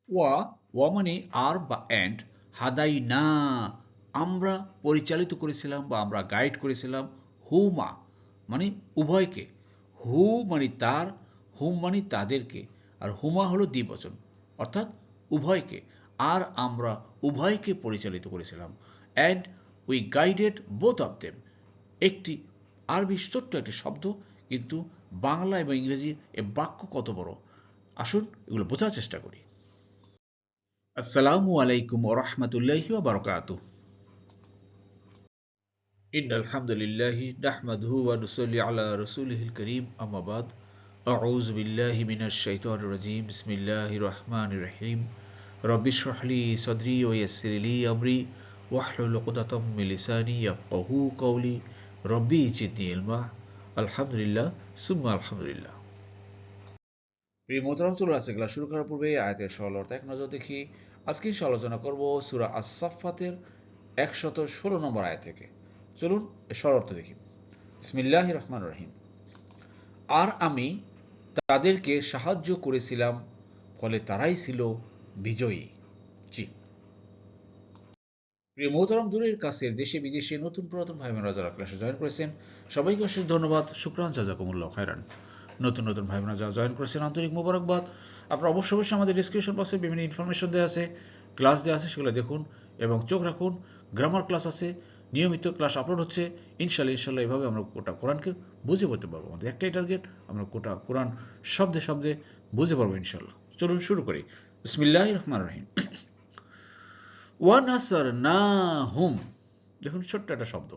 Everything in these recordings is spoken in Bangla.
ওয়া ওয়া মানে আর বা অ্যান্ড, হাদাই না আমরা পরিচালিত করেছিলাম বা আমরা গাইড করেছিলাম, হুমা মানে উভয়কে, হু মানে তার, হুম মানে তাদেরকে, আর হুমা হলো দ্বিবচন, অর্থাৎ উভয়কে, আর আমরা উভয়কে পরিচালিত করেছিলাম। And we guided both of them, একটি আরবি ছোট্ট একটি শব্দ, কিন্তু বাংলা এবং ইংরেজি এ বাক্য কত বড়, আসুন এগুলো বোঝার চেষ্টা করি। আসসালামু আলাইকুম ওরহমতুল্লাহি ওবারকাতুহ। ইন্নাল হামদুলিল্লাহি নাহমাদুহু ওয়া নুসাল্লি আলা রাসূলিহিল কারীম, আম্মা বাদ। আউযু বিল্লাহি মিনাশ শাইতানির রাজীম। বিসমিল্লাহির রহমানির রহিম। রব্বি ইশরাহ লি সাদরি ওয়া ইয়াসসির লি আমরি ওয়াহলুল উকদাতাম মিন লিসানি ইয়াফকাহু কওলি। রব্বি জিদনি ইলমা। আলহামদুলিল্লাহ সুম্মা আলহামদুলিল্লাহ। প্রিয় মোহতারাম, চলে আসছে ক্লাস শুরু করার পূর্বে আয়াতের সরল অর্থ এক নজর দেখি। আজকে আলোচনা করব সূরা আস-সাফফাতের 116 নম্বর আয়াত থেকে। চলুন এর সরল অর্থ দেখি। বিসমিল্লাহির রহমানির রহিম। আর আমি তাদেরকে সাহায্য করেছিলাম, ফলে তারাই ছিল বিজয়ী। জি। প্রিয় মোহতারাম, দূরের কাছের দেশে বিদেশে নতুন পুরাতন ভাই বোনেরা যারা ক্লাসে জয়েন করেছেন, সবাইকে অশেষ ধন্যবাদ, শুকরান, জাযাকুমুল্লাহ খায়রান। নতুন নতুন ভাই বোনেরা যারা জয়েন করেছেন, আন্তরিক মোবারকবাদ। আপনারা অবশ্যই আমাদের ডিসক্রিপশন বক্সে বিভিন্ন ইনফরমেশন দেওয়া আছে, ক্লাস দেওয়া আছে, সেগুলো দেখুন এবং চোখ রাখুন। গ্রামার ক্লাস আছে, নিয়মিত ক্লাস আপলোড হচ্ছে। ইনশাল্লাহ এভাবে আমরা গোটা কোরআনকে বুঝে পড়তে পারবো। আমাদের একটাই টার্গেট, আমরা গোটা কোরআন শব্দে শব্দে বুঝে পারবো ইনশাল্লাহ। চলুন শুরু করি। বিসমিল্লাহির রহমানির রহিম। ওয়ানাসারনাহুম, দেখুন ছোট্ট একটা শব্দ,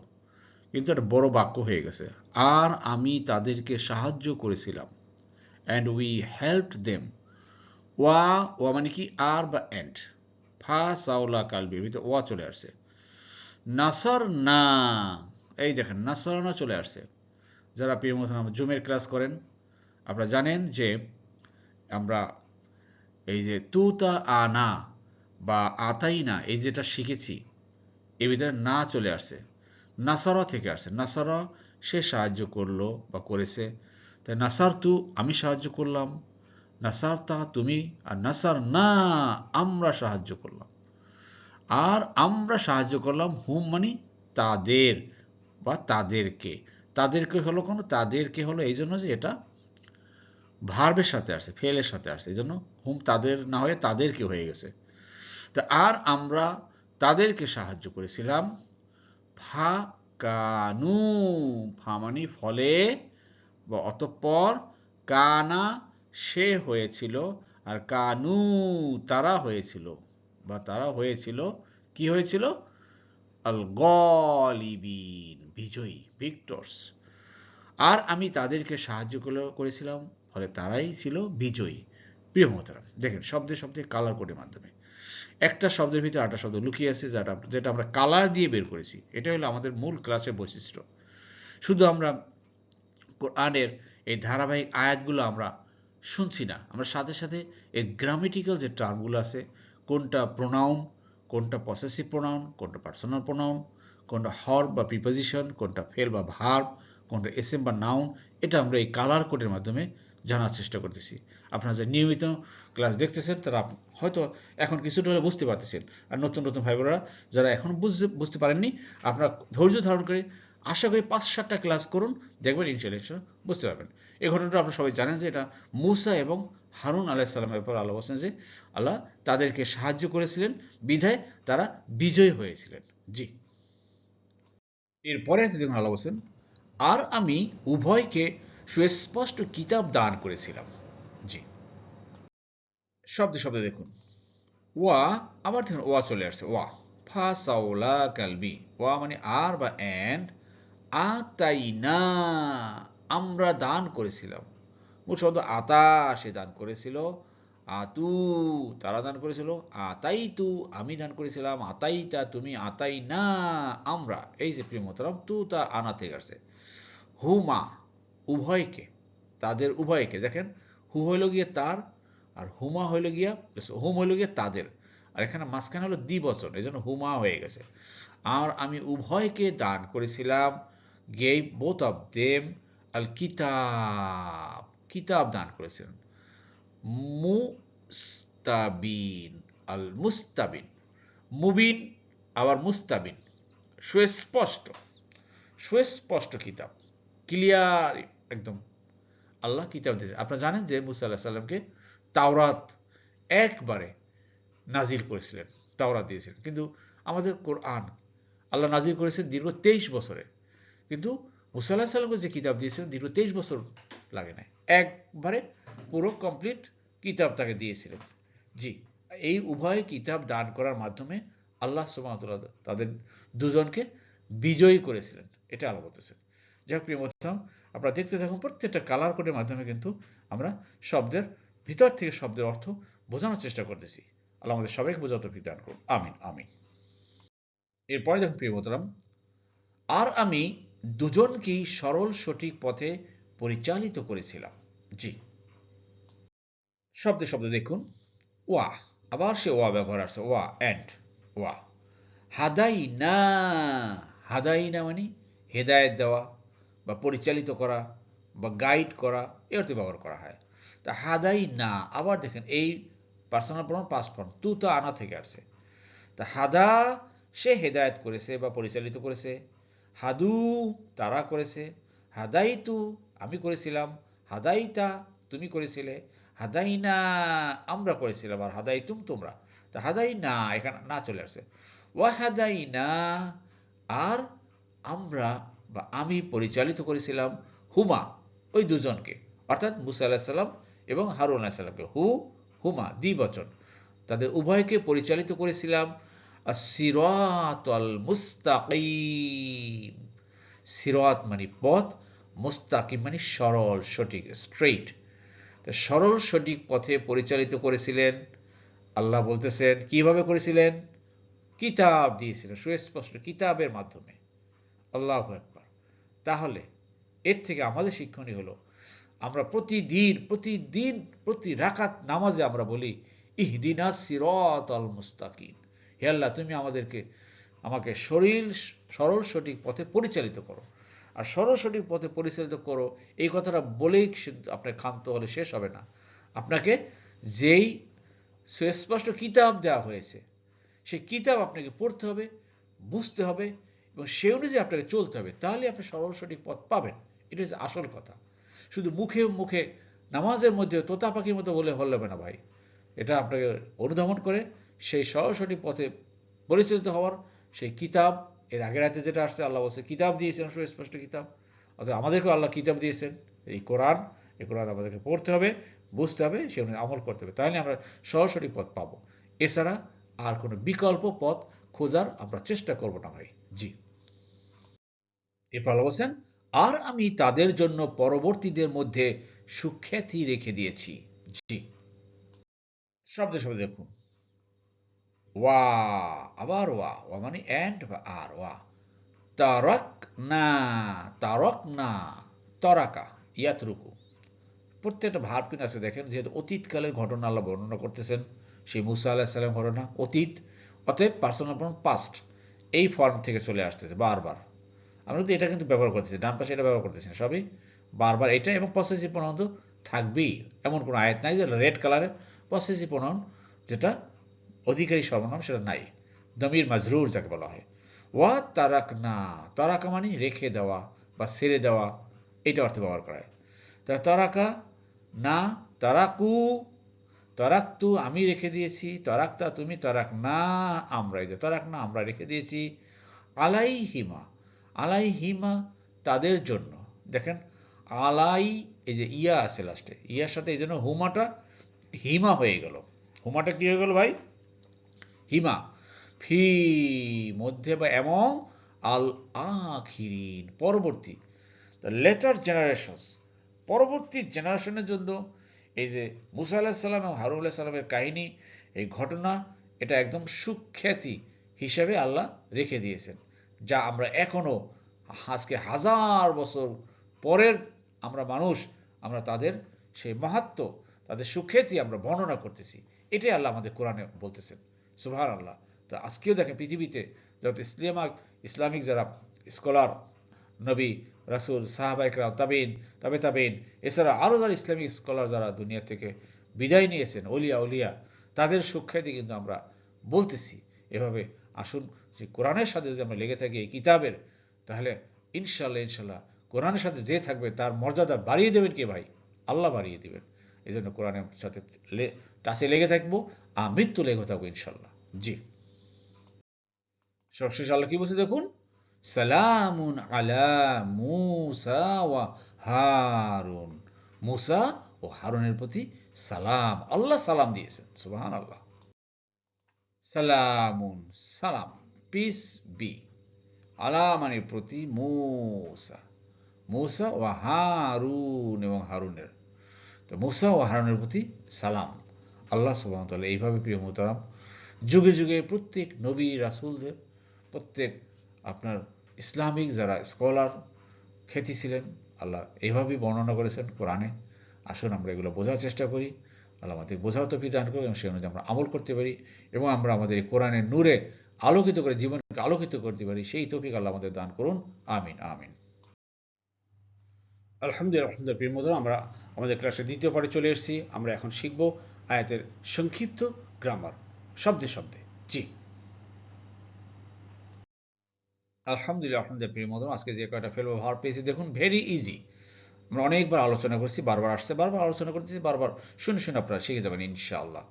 কিন্তু একটা বড় বাক্য হয়ে গেছে। আর আমি তাদেরকে সাহায্য করেছিলাম, অ্যান্ড উই হেল্পড দেম। ওয়া ওয়া মানে কি আর বা অ্যান্ড, ফা সাওলা কালবির ভিতরে ওয়া চলে আসছে। নাসার না, এই দেখেন নাসার না চলে আসছে। যারা প্রিয় মতন জুমের ক্লাস করেন, আপনারা জানেন যে আমরা এই যে তুতা আনা বা আতাই না, এই যেটা শিখেছি, এর ভিতরে না চলে আসছে, নাসারা থেকে আসছে। নাসারা সে সাহায্য করলো বা করেছে, তাই নাসার তু আমি সাহায্য করলাম, নাসার তা তুমি, আর নাসার না আমরা সাহায্য করলাম। আর আমরা সাহায্য করলাম হুম মানে তাদের বা তাদেরকে। তাদেরকে হলো কোনো, তাদেরকে হলো এই জন্য যে এটা ভার্বের সাথে আসছে, ফেলের সাথে আসছে, এই জন্য হুম তাদের না হয়ে তাদেরকে হয়ে গেছে। তা আর আমরা তাদেরকে সাহায্য করেছিলাম, ফা কানু, ফা মানে ফলে বা অতঃপর, কানা সে হয়েছিল, আর কানু তারা হয়েছিল, বা তারা হয়েছিল, কি হয়েছিল, আল গলিবিন বিজয়ী, ভিক্টরস। আর আমি তাদেরকে সাহায্য করেছিলাম, ফলে তারাই ছিল বিজয়ী। প্রিয় মোহতারাম, দেখেন শব্দে শব্দে কালার কোডের মাধ্যমে একটা শব্দের ভিতরে আটটা শব্দ লুকিয়ে আছে, যেটা আমরা কালার দিয়ে বের করেছি। এটা হলো আমাদের মূল ক্লাসের বৈশিষ্ট্য। শুধু আমরা কোরআনের এই ধারাবাহিক আয়াতগুলো আমরা শুনছি না, আমরা সাথে সাথে এর গ্রামেটিক্যাল যে টার্মগুলো আছে, কোনটা প্রোনাউন, কোনটা পসেসিভ প্রোনাউন, কোনটা পার্সোনাল প্রোনাউন, কোনটা হর্ব বা প্রিপোজিশন, কোনটা ফেল বা ভার্ব, কোনটা এসএম বা নাউন, এটা আমরা এই কালার কোডের মাধ্যমে জানার চেষ্টা করতেছি। আপনারা যে নিয়মিত ক্লাস দেখতেছেন তারা হয়তো এখন কিছুটা হলে বুঝতে পারতেছেন, আর নতুন নতুন ভাই বোনেরা যারা এখন বুঝতে পারেননি, আপনারা ধৈর্য ধারণ করে আশা করি 5-7টা ক্লাস করুন, দেখবেন ইনশাল্লাহ বুঝতে পারবেন। এই ঘটনাটা আপনারা সবাই জানেন যে এটা মূসা এবং হারুন আলাইসাল্লামের ব্যাপারে আল্লাহ বলছেন যে আল্লাহ তাদেরকে সাহায্য করেছিলেন, বিধায় তারা বিজয়ী হয়েছিলেন। জি। এরপরে দেখুন আল্লাহ বলছেন, আর আমি উভয়কে সুস্পষ্ট কিতাব দান করেছিলাম। জি। শব্দে শব্দে দেখুন, ওয়া, আবার দেখুন ওয়া চলে আসছে, ওয়া ফা সাওলা কালবি, ওয়া মানে আর বা অ্যান্ড, আতাইনা আমরা দান করেছিলাম। মূল শব্দ আতা সে দান করেছিল, আতু তারা দান করেছিল, আতাই তু আমি দান করেছিলাম, আতাইতা তুমি, আতাই না আমরা। এই যে প্রিয় মোহতারাম, তু তা আনা থেকে আসছে। হুমা উভয়কে, তাদের উভয়কে, দেখেন হু হইল গিয়ে তার, আর হুমা হইল গিয়া, হুম হইল গিয়ে তাদের, আর এখানে মাঝখানে হলো দ্বিবচন, এই জন্য হুমা হয়ে গেছে। আর আমি উভয়কে দান করেছিলাম, গেভ বোথ অফ দেম আল কিতাব, কিতাব দান করেছিলেন। মুস্তাবিন। আল মুস্তাবিন, মুবিন আবার মুস্তাবিন, সুস্পষ্ট, সুস্পষ্ট কিতাব, ক্লিয়ার একদম আল্লাহ কিতাব দিয়েছে। আপনারা জানেন যে মুসা আল্লাহ সাল্লামকে তাওরাত একবারে নাজিল করেছিলেন, তাওরাত দিয়েছিলেন, কিন্তু আমাদের কোরআন আল্লাহ নাজিল করেছেন দীর্ঘ 23 বছরে, কিন্তু মুসা আল্লাহ সাল্লামকে যে কিতাব দিয়েছিলেন দীর্ঘ 23 বছর লাগে নাই, একবারে পুরো কমপ্লিট কিতাব তাকে দিয়েছিলেন। জি, এই উভয় কিতাব দান করার মাধ্যমে আল্লাহ সুবহানাহু ওয়া তাআলা তাদের দুজনকে বিজয়ী করেছিলেন, এটা আল্লাহ বলতেছেন। যাই হোক প্রিয় মোহতারাম, আপনারা দেখতে থাকুন, প্রত্যেকটা কালার কোডের মাধ্যমে কিন্তু আমরা শব্দের ভিতর থেকে শব্দের অর্থ বোঝানোর চেষ্টা করতেছি। আল্লাহ আমাদের সবাইকে বোঝার তৌফিক দান করুন, আমিন আমিন। এরপরে দেখুন প্রিয় মোহতারাম, আর আমি দুজনকেই সরল সঠিক পথে পরিচালিত করেছিলাম। জি, শব্দে শব্দে দেখুন, ওয়া, আবার সে ওয়া ব্যবহার আছে, ওয়া অ্যান্ড ওয়া। হাদাইনা, হাদাইনা মানে হেদায়েত দেওয়া বা পরিচালিত করা বা গাইড করা, এ অর্থে ব্যবহার করা হয়। তা হাদাইনা, আবার দেখেন এই পার্সোনাল প্রনাউন পাস্ট ফর্ম, তু তো আনা থেকে আসছে। তা হাদা সে হেদায়েত করেছে বা পরিচালিত করেছে, হাদু তারা করেছে, হাদাইতু আমি করেছিলাম, হাদাইতা তুমি করেছিলে, হাদাইনা আমরা করেছিলাম, আর হাদাইতুম তোমরা। তা হাদাইনা এখানে না চলে আসছে, ওয়া হাদাইনা আর আমরা বা আমি পরিচালিত করেছিলাম, হুমা ওই দুজনকে, অর্থাৎ মুসা আলাহিসাল্লাম সাল্লাম এবং হারুন আলাইহিস সালামকে, হুমা দ্বিবচন, তাদের উভয়কে পরিচালিত করেছিলাম আসিরাতাল মুস্তাকিম, সিরাত মানে পথ, মুস্তাকিম মানে সরল সঠিক স্ট্রেইট, সরল সঠিক পথে পরিচালিত করেছিলেন। আল্লাহ বলতেছেন কিভাবে করেছিলেন, কিতাব দিয়েছিলেন, সুস্পষ্ট কিতাবের মাধ্যমে। আল্লাহু আকবার। তাহলে এর থেকে আমাদের শিক্ষণীয় হলো, আমরা প্রতিদিন প্রতিদিন প্রতি রাকাত নামাজে আমরা বলি ইহদিনাস সিরাতাল মুস্তাকিম, হে আল্লাহ তুমি আমাকে সরল সঠিক পথে পরিচালিত করো। আর সরল সঠিক পথে পরিচালিত করো এই কথাটা বলেই আপনার ক্ষান্ত হলে শেষ হবে না, আপনাকে যেই সুস্পষ্ট কিতাব দেওয়া হয়েছে সেই কিতাব আপনাকে পড়তে হবে, বুঝতে হবে এবং সে অনুযায়ী আপনাকে চলতে হবে, তাহলে আপনি সরল সঠিক পথ পাবেন। এটা হচ্ছে আসল কথা। শুধু মুখে মুখে নামাজের মধ্যে তোতা পাখির মতো বলে হবে না ভাই, এটা আপনাকে অনুধাবন করে সেই সরল সঠিক পথে পরিচালিত হওয়ার সেই কিতাব, এর আগের রাতে যেটা আসছে আল্লাহ বলছে কিতাব দিয়েছেন, সুস্পষ্ট কিতাব, অর্থাৎ আমাদেরকেও আল্লাহ কিতাব দিয়েছেন এই কোরআন, এই কোরআন আমাদেরকে পড়তে হবে, বুঝতে হবে, সে অনুযায়ী আমল করতে হবে, তাহলে আমরা সরল সঠিক পথ পাবো। এছাড়া আর কোনো বিকল্প পথ খোঁজার আমরা চেষ্টা করব না ভাই। জি, এরপর আল্লাহ বলছেন, আর আমি তাদের জন্য পরবর্তীদের মধ্যে সুখ্যাতি রেখে দিয়েছি। জি, শব্দে শব্দে দেখুন, ওয়া, আবার ওয়া, ওয়া মানে অ্যান্ড বা আর, ওয়া। তারাক না, তারক না, তরাকা, ইয়াতরুকু, প্রত্যেকটা ভাব কিন্তু আছে দেখেন, যেহেতু অতীতকালের ঘটনা আল্লাহ বর্ণনা করতেছেন, সেই মুসা আলাহিস সালাম ঘটনা অতীত, অতএব পার্সোনাল প্রনাউন পাস্ট এই ফর্ম থেকে চলে আসতেছে বারবার। আমরা কিন্তু এটা কিন্তু ব্যবহার করতেছি, ডান পাশে এটা ব্যবহার করতেছি না, সবই বারবার এটা, এবং পসেসিভ প্রনাউন তো থাকবেই, এমন কোনো আয়াত নাই যে রেড কালারের পসেসিভ প্রনাউন যেটা অধিকারী সর্বনাম সেটা নাই, দমির মাজরুর যাকে বলা হয়। ওয়া তারাক না, তারাকা মানে রেখে দেওয়া বা ছেড়ে দেওয়া, এটা অর্থে ব্যবহার করা হয়। তারাকা না, তারাকু, তারাকতু আমি রেখে দিয়েছি, তারাকতা তুমি, তারাক না আমরা, এই যে তারাক না আমরা রেখে দিয়েছি, আলাইহিমা, আলাইহিমা তাদের জন্য, দেখেন আলাই, এই যে ইয়া আছে লাস্টে, ইয়ার সাথে এই জন্য হুমাটা হিমা হয়ে গেল, হুমাটা কি হয়ে গেল ভাই, হিমা, ফি মধ্যে বা এবং, আল আখিরিন পরবর্তী, দ্য লেটার জেনারেশনস, পরবর্তী জেনারেশনের জন্য এই যে মুসা আলাহিস সালাম এবং হারুন আলাহিস সালামের কাহিনী, এই ঘটনা, এটা একদম সুখ্যাতি হিসেবে আল্লাহ রেখে দিয়েছেন, যা আমরা এখনো আজকে হাজার বছর পরের আমরা মানুষ, আমরা তাদের সেই মাহাত্ম্য, তাদের সুখ্যাতি আমরা বর্ণনা করতেছি, এটাই আল্লাহ আমাদের কোরআনে বলতেছেন। সুবহানাল্লাহ। তো আজকেও দেখেন পৃথিবীতে যত ইসলামিক যারা স্কলার, নবী রাসূল সাহাবা ইকরাম তাবেইন তাবেইন, এছাড়া আরও যারা ইসলামিক স্কলার যারা দুনিয়া থেকে বিদায় নিয়েছেন, অলিয়া তাদের সুখ্যাতি কিন্তু আমরা বলতেছি। এভাবে আসুন যে কোরআনের সাথে যদি আমরা লেগে থাকি এই কিতাবের, তাহলে ইনশাল্লাহ কোরআনের সাথে যে থাকবে তার মর্যাদা বাড়িয়ে দেবেন কে ভাই? আল্লাহ বাড়িয়ে দিবেন। এই জন্য কোরআনের সাথে টাচে লেগে থাকবো, আমৃত্যু লেগে থাকবো ইনশাল্লাহ। জি, সবশেষ আল্লাহ কি বলছে দেখুন, সালামুন আলা মুসা ওয়া হারুন। মুসা ও হারুনের প্রতি সালাম, আল্লাহ সালাম দিয়েছেন। সুবহানাল্লাহ। সালামুন, সালাম, পিস বি, আলা মানে প্রতি, মুসা, মুসা ও হারুন এবং হারুনের, তো মুসা ও হারুনের প্রতি সালাম। আল্লাহ সুবহানাহু ওয়া তাআলা এইভাবে প্রিয় মোহতারাম যুগে যুগে প্রত্যেক নবী রাসূলদের, প্রত্যেক আপনার ইসলামিক যারা স্কলার খ্যাতি ছিলেন, আল্লাহ এইভাবেই বর্ণনা করেছেন কোরআনে। আসুন আমরা এগুলো বোঝার চেষ্টা করি। আল্লাহ আমাদের বোঝাও তৌফিক দান করুন এবং সেই অনুযায়ী আমরা আমল করতে পারি এবং আমরা আমাদের এই কোরআনের নূরে আলোকিত করে জীবনকে আলোকিত করতে পারি, সেই তৌফিক আল্লাহ আমাদের দান করুন। আমিন আমিন। আলহামদুলিল্লাহ প্রিয় বন্ধুরা, আমরা আমাদের ক্লাসের দ্বিতীয় পার্টে চলে এসেছি। আমরা এখন শিখব আয়াতের সংক্ষিপ্ত গ্রামার, শব্দে শব্দে। জি, আলহামদুলিল্লাহ প্রিয় বন্ধুরা, আজকে যে কয়টা ফেলবো ভার পেয়েছি দেখুন, ভেরি ইজি। আমরা অনেকবার আলোচনা করছি, বারবার আসছে, বারবার আলোচনা করতেছি, বারবার শুনে শুনে আপনারা শিখে যাবেন ইনশাআল্লাহ।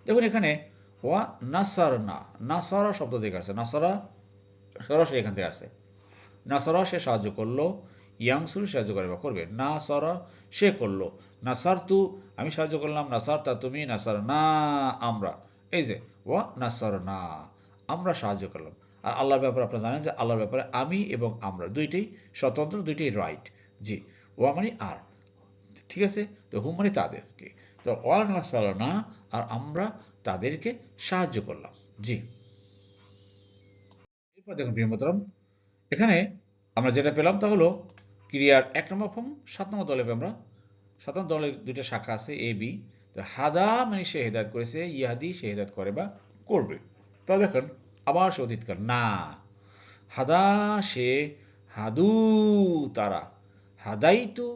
দেখুন এখানে ওয়া নাসার না, নাসারা শব্দ থেকে আসছে, নাসারা সরাসরি এখান থেকে আসছে। নাসারা সে সাহায্য করলো, ইয়াংসুর সাহায্য করে বা করবে, নাসারা সে করলো, নাসার তু আমি সাহায্য করলাম, নাসার তা তুমি, নাসার না আমরা। এই যে ওয়া নাসার না, আমরা সাহায্য করলাম। আর আল্লাহর ব্যাপারে আপনারা জানেন যে আল্লাহর ব্যাপারে আমি এবং আমরা দুইটাই স্বতন্ত্র, দুইটাই রাইট। জি, ওয়া মানে আর, ঠিক আছে, তো হুম মানে তাদেরকে, তো ওয়া নাসার না আর আমরা তাদেরকে সাহায্য করলাম। জি, এরপর দেখুন প্রিয় মোহতারাম, এখানে আমরা যেটা পেলাম তা হলো ক্রিয়ার ১ নম্বর ফর্ম, ৭ নম্বর দলে আমরা ৭ নম্বর দলের দুইটা শাখা আছে এ বি। তো হাদা মানে সে হেদায়েত করেছে, ইয়াদি সে হেদায়েত করে বা করবে। তাহলে দেখেন আবার সে অতীতকাল, না, হাদা সে, হাদু তারা, হাদাইতু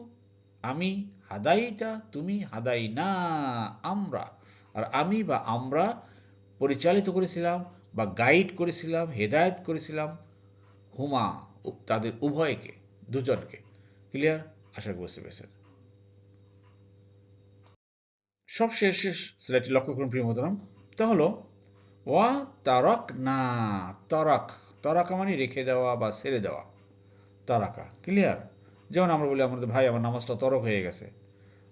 আমি, হাদাইতা তুমি, হাদাই না আমরা। আর আমি বা আমরা পরিচালিত করেছিলাম বা গাইড করেছিলাম, হেদায়েত করেছিলাম, হুমা তাদের উভয়কে, দুজনকে। ক্লিয়ার? আশা করি বুঝতে পেরেছেন। সবশেষ স্লাইডটি লক্ষ্য করুন প্রিয় মোহতারাম, তা হলো ওয়া তারাক না, তারাক, তারাকা মানে রেখে দেওয়া বা ছেড়ে দেওয়া, তারাকা। ক্লিয়ার? যেমন আমরা বলি আমাদের ভাই আমার নামাজটা তরক হয়ে গেছে,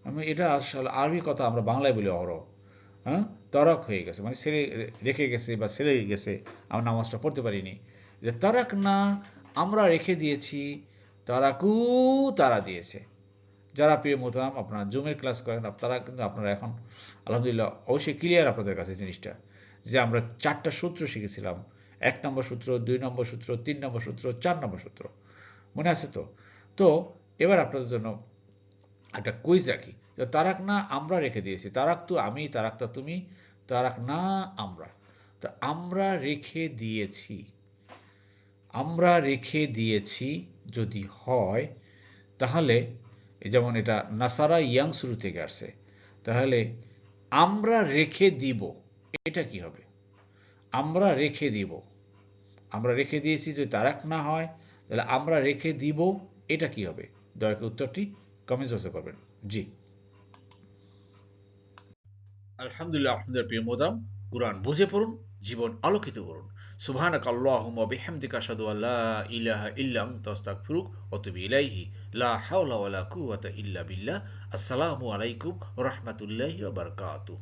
আমি এটা আসলে আরবি কথা, আমরা বাংলায় বলি অহরহ। হ্যাঁ, তরক হয়ে গেছে মানে ছেড়ে রেখে গেছে বা ছেড়ে গেছে, আমার নামাজটা পড়তে পারিনি। যে তারাক না আমরা রেখে দিয়েছি, তারাকু তারা দিয়েছে। যারা প্রিয় মোহতারাম আপনারা জুমের ক্লাস করেন, তারা কিন্তু আপনারা এখন আলহামদুলিল্লাহ অবশ্যই ক্লিয়ার আপনাদের কাছে জিনিসটা, যে আমরা 4টা সূত্র শিখেছিলাম, 1 নম্বর সূত্র, 2 নম্বর সূত্র, 3 নম্বর সূত্র, 4 নম্বর সূত্র, মনে আছে তো? তো এবার আপনাদের জন্য একটা কুইজ রাখি। তো তারাক না আমরা রেখে দিয়েছি, তারাক তু আমি, তারাকতা তুমি, তারাক না আমরা। তো আমরা রেখে দিয়েছি, আমরা রেখে দিয়েছি যদি হয়, তাহলে যেমন এটা নাসারা ইয়াং শুরু থেকে আসছে, তাহলে আমরা রেখে দিব, এটা কি হবে? আমরা রেখে দিব, আমরা রেখে দিয়েছি যদি তারাক না হয়, তাহলে আমরা রেখে দিব, এটা কি হবে? দয়া করে উত্তরটি কমেন্টস বক্সে করবেন। জি, আলহামদুলিল্লাহ প্রিয় মোদাম, কুরআন বুঝে পড়ুন, জীবন আলোকিত করুন। সুবহানাকা আল্লাহুম্মা বিহামদিকা আশহাদু আল্লা ইলাহা ইল্লা আনতা আস্তাগফিরুকা ওয়া আতুবু ইলাইহি, লা হাওলা ওয়ালা কুওয়াতা ইল্লা বিল্লাহ। আসসালামু আলাইকুম ওয়া রাহমাতুল্লাহি ওয়া বারাকাতুহু।